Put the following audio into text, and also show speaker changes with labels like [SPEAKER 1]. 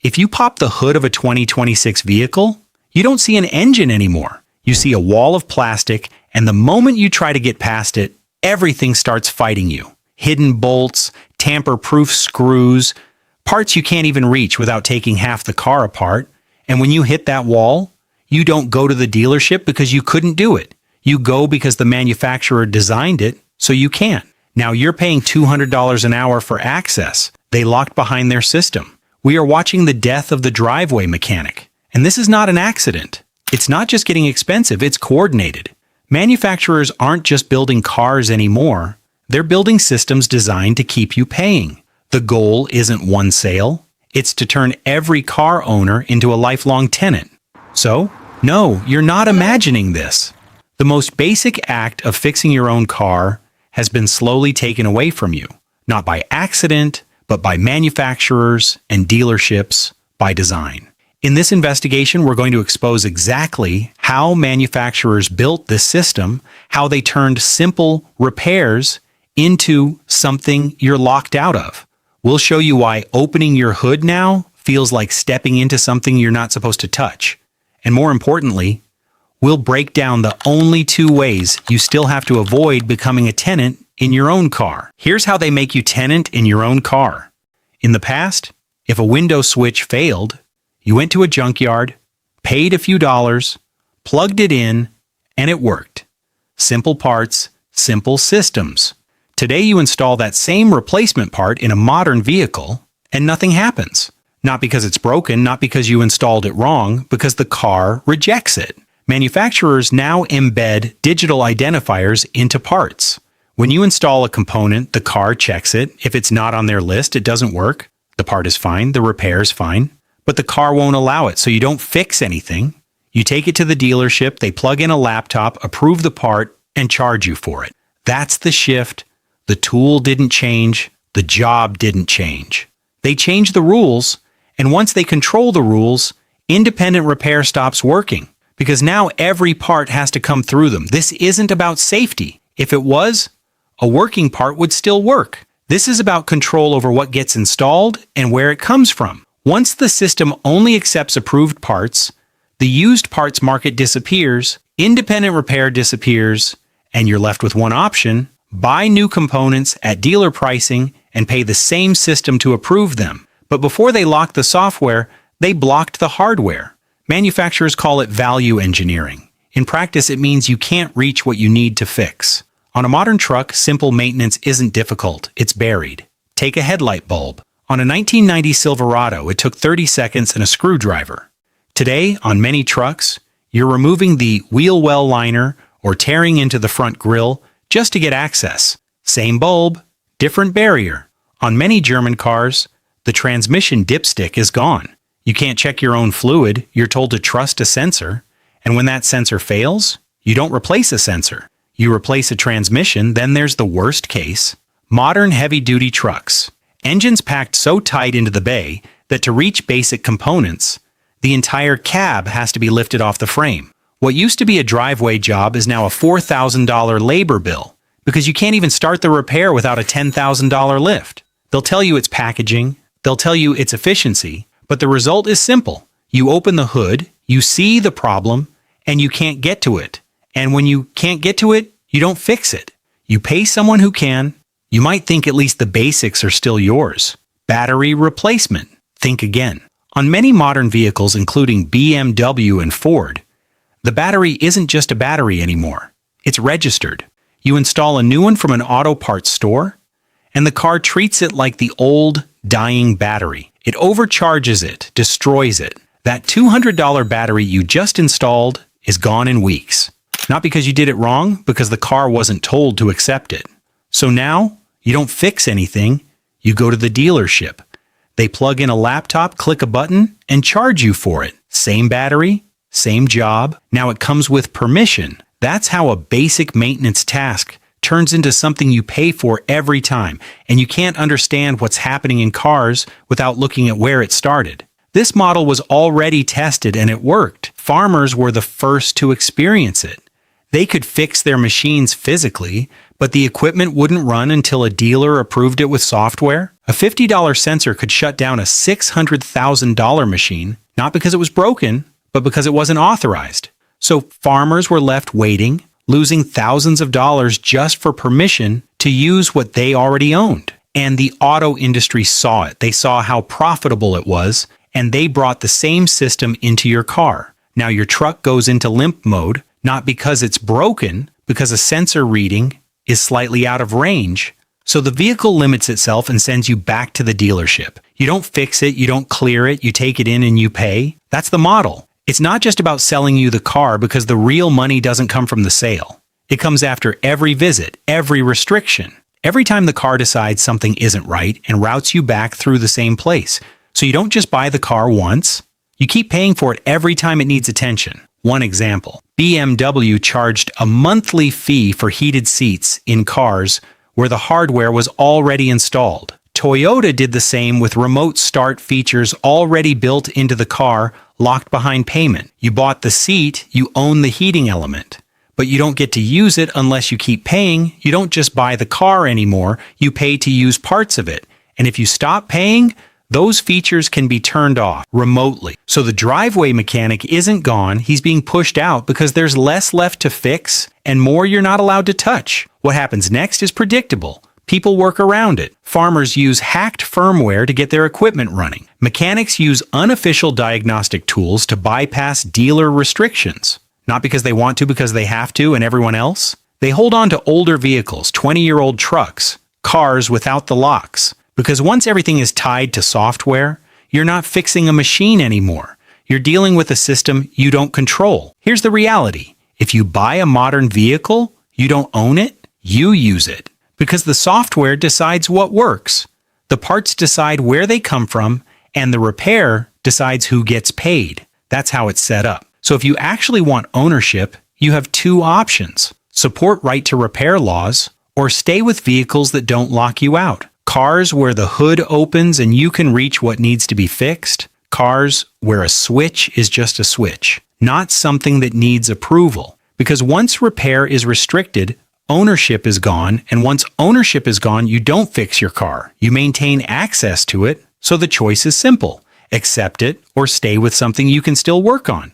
[SPEAKER 1] If you pop the hood of a 2026 vehicle, you don't see an engine anymore. You see a wall of plastic, and the moment you try to get past it, everything starts fighting you. Hidden bolts, tamper-proof screws, parts you can't even reach without taking half the car apart. And when you hit that wall, you don't go to the dealership because you couldn't do it. You go because the manufacturer designed it, so you can't. Now you're paying $200 an hour for access. They locked behind their system. We are watching the death of the driveway mechanic. And this is not an accident. It's not just getting expensive, it's coordinated. Manufacturers aren't just building cars anymore. They're building systems designed to keep you paying. The goal isn't one sale. It's to turn every car owner into a lifelong tenant. So, no, you're not imagining this. The most basic act of fixing your own car has been slowly taken away from you, not by accident, but by manufacturers and dealerships by design. In this investigation, we're going to expose exactly how manufacturers built this system, how they turned simple repairs into something you're locked out of. We'll show you why opening your hood now feels like stepping into something you're not supposed to touch. And more importantly, we'll break down the only two ways you still have to avoid becoming a tenant in your own car. Here's how they make you tenant in your own car. In the past, if a window switch failed, you went to a junkyard, paid a few dollars, plugged it in, and it worked. Simple parts, simple systems. Today you install that same replacement part in a modern vehicle, and nothing happens. Not because it's broken, not because you installed it wrong, because the car rejects it. Manufacturers now embed digital identifiers into parts. When you install a component, the car checks it. If it's not on their list, it doesn't work. The part is fine, the repair is fine. But the car won't allow it, so you don't fix anything. You take it to the dealership, they plug in a laptop, approve the part, and charge you for it. That's the shift. The tool didn't change, the job didn't change. They change the rules, and once they control the rules, independent repair stops working, because now every part has to come through them. This isn't about safety. If it was, a working part would still work. This is about control over what gets installed and where it comes from. Once the system only accepts approved parts, the used parts market disappears, independent repair disappears, and you're left with one option: buy new components at dealer pricing and pay the same system to approve them. But before they locked the software, they blocked the hardware. Manufacturers call it value engineering. In practice, it means you can't reach what you need to fix. On a modern truck, simple maintenance isn't difficult, it's buried. Take a headlight bulb. On a 1990 Silverado, it took 30 seconds and a screwdriver. Today, on many trucks, you're removing the wheel well liner or tearing into the front grille just to get access. Same bulb, different barrier. On many German cars, the transmission dipstick is gone. You can't check your own fluid, you're told to trust a sensor. And when that sensor fails, you don't replace a sensor. You replace a transmission, then there's the worst case. Modern heavy-duty trucks. Engines packed so tight into the bay that to reach basic components, the entire cab has to be lifted off the frame. What used to be a driveway job is now a $4,000 labor bill, because you can't even start the repair without a $10,000 lift. They'll tell you it's packaging, they'll tell you it's efficiency, but the result is simple. You open the hood, you see the problem, and you can't get to it. And when you can't get to it, you don't fix it. You pay someone who can. You might think at least the basics are still yours. Battery replacement. Think again. On many modern vehicles, including BMW and Ford, the battery isn't just a battery anymore. It's registered. You install a new one from an auto parts store, and the car treats it like the old, dying battery. It overcharges it, destroys it. That $200 battery you just installed is gone in weeks. Not because you did it wrong, because the car wasn't told to accept it. So now, you don't fix anything, you go to the dealership. They plug in a laptop, click a button, and charge you for it. Same battery, same job. Now it comes with permission. That's how a basic maintenance task turns into something you pay for every time, and you can't understand what's happening in cars without looking at where it started. This model was already tested and it worked. Farmers were the first to experience it. They could fix their machines physically, but the equipment wouldn't run until a dealer approved it with software. A $50 sensor could shut down a $600,000 machine, not because it was broken, but because it wasn't authorized. So farmers were left waiting, losing thousands of dollars just for permission to use what they already owned. And the auto industry saw it. They saw how profitable it was, and they brought the same system into your car. Now your truck goes into limp mode, not because it's broken, because a sensor reading is slightly out of range. So the vehicle limits itself and sends you back to the dealership. You don't fix it, you don't clear it, you take it in and you pay. That's the model. It's not just about selling you the car because the real money doesn't come from the sale. It comes after every visit, every restriction. Every time the car decides something isn't right and routes you back through the same place. So you don't just buy the car once, you keep paying for it every time it needs attention. One example, BMW charged a monthly fee for heated seats in cars where the hardware was already installed. Toyota did the same with remote start features already built into the car, locked behind payment. You bought the seat, you own the heating element. But you don't get to use it unless you keep paying. You don't just buy the car anymore, you pay to use parts of it. And if you stop paying, those features can be turned off remotely. So the driveway mechanic isn't gone, he's being pushed out because there's less left to fix and more you're not allowed to touch. What happens next is predictable. People work around it. Farmers use hacked firmware to get their equipment running. Mechanics use unofficial diagnostic tools to bypass dealer restrictions. Not because they want to, because they have to, and everyone else. They hold on to older vehicles, 20-year-old trucks, cars without the locks. Because once everything is tied to software, you're not fixing a machine anymore. You're dealing with a system you don't control. Here's the reality. If you buy a modern vehicle, you don't own it, you use it. Because the software decides what works. The parts decide where they come from, and the repair decides who gets paid. That's how it's set up. So if you actually want ownership, you have two options. Support right to repair laws, or stay with vehicles that don't lock you out. Cars where the hood opens and you can reach what needs to be fixed. Cars where a switch is just a switch, not something that needs approval. Because once repair is restricted, ownership is gone, and once ownership is gone, you don't fix your car. You maintain access to it, so the choice is simple. Accept it or stay with something you can still work on.